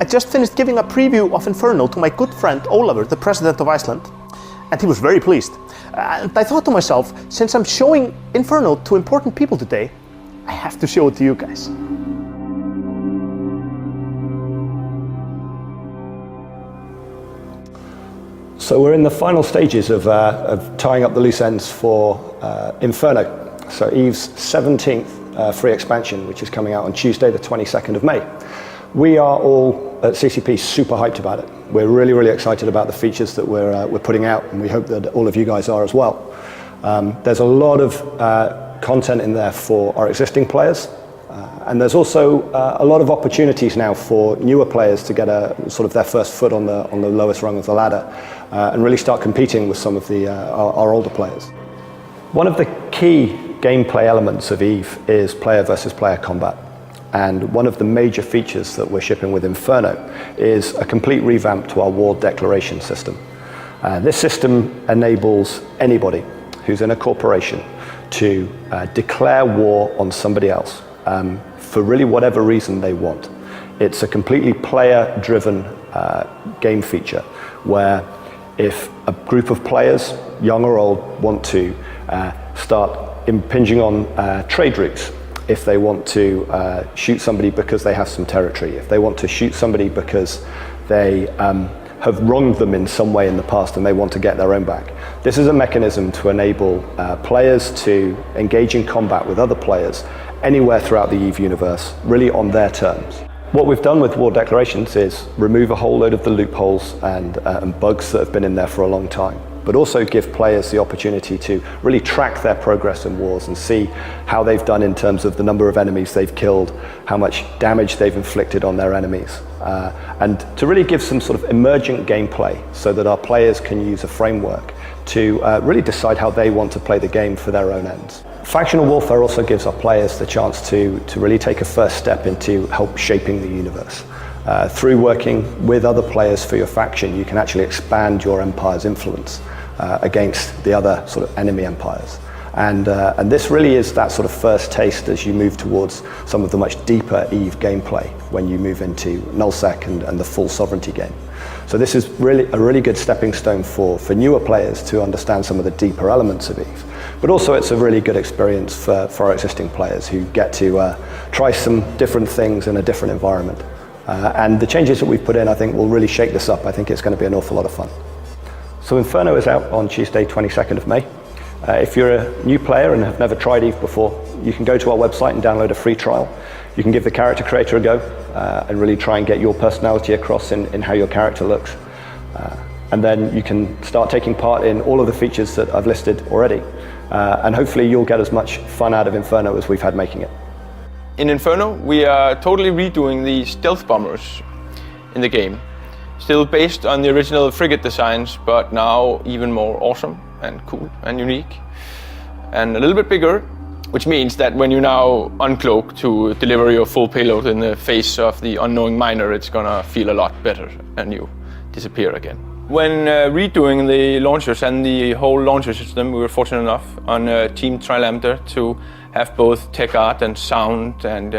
just finished giving a preview of Inferno to my good friend Ólafur, the president of Iceland, and he was very pleased. And I thought to myself, since I'm showing Inferno to important people today, I have to show it to you guys. So we're in the final stages of tying up the loose ends for Inferno. So EVE's 17th free expansion, which is coming out on Tuesday, the 22nd of May. We are all at CCP super hyped about it. We're really, really excited about the features that we're putting out, and we hope that all of you guys are as well. There's a lot of content in there for our existing players, and there's also a lot of opportunities now for newer players to get sort of their first foot on the lowest rung of the ladder and really start competing with some of our older players. One of the key gameplay elements of EVE is player versus player combat. And one of the major features that we're shipping with Inferno is a complete revamp to our war declaration system. This system enables anybody who's in a corporation to declare war on somebody else for really whatever reason they want. It's a completely player-driven game feature where if a group of players, young or old, want to start impinging on trade routes, if they want to shoot somebody because they have some territory, if they want to shoot somebody because they have wronged them in some way in the past and they want to get their own back. This is a mechanism to enable players to engage in combat with other players anywhere throughout the EVE universe, really on their terms. What we've done with war declarations is remove a whole load of the loopholes and bugs that have been in there for a long time, but also give players the opportunity to really track their progress in wars and see how they've done in terms of the number of enemies they've killed, how much damage they've inflicted on their enemies, and to really give some sort of emergent gameplay so that our players can use a framework to really decide how they want to play the game for their own ends. Factional warfare also gives our players the chance to really take a first step into help shaping the universe. Through working with other players for your faction, you can actually expand your empire's influence against the other sort of enemy empires. And this really is that sort of first taste as you move towards some of the much deeper EVE gameplay when you move into nullsec and the full sovereignty game. So this is really a really good stepping stone for newer players to understand some of the deeper elements of EVE. But also it's a really good experience for our existing players who get to try some different things in a different environment. And the changes that we've put in, I think, will really shake this up. I think it's going to be an awful lot of fun. So Inferno is out on Tuesday, 22nd of May. If you're a new player and have never tried EVE before, you can go to our website and download a free trial. You can give the character creator a go and really try and get your personality across in how your character looks. And then you can start taking part in all of the features that I've listed already. And hopefully you'll get as much fun out of Inferno as we've had making it. In Inferno, we are totally redoing the stealth bombers in the game. Still based on the original frigate designs, but now even more awesome and cool and unique. And a little bit bigger, which means that when you now uncloak to deliver your full payload in the face of the unknowing miner, it's gonna feel a lot better and you disappear again. When redoing the launchers and the whole launcher system, we were fortunate enough on Team Trilambda to have both tech art and sound and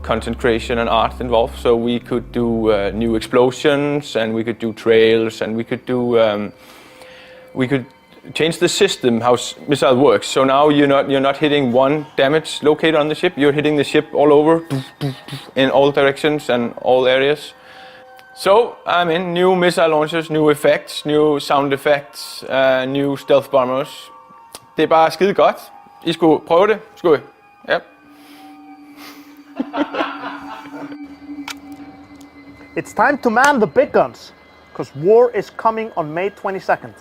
content creation and art involved. So we could do new explosions and we could do trails and we could do we could change the system how missile works. So now you're not hitting one damage locator on the ship. You're hitting the ship all over in all directions and all areas. So, I mean, new missile launchers, new effects, new sound effects, new stealth bombers. Det er bare skide godt. I skulle prøve det, skulle I? Ja. It's time to man the big guns, because war is coming on May 22nd.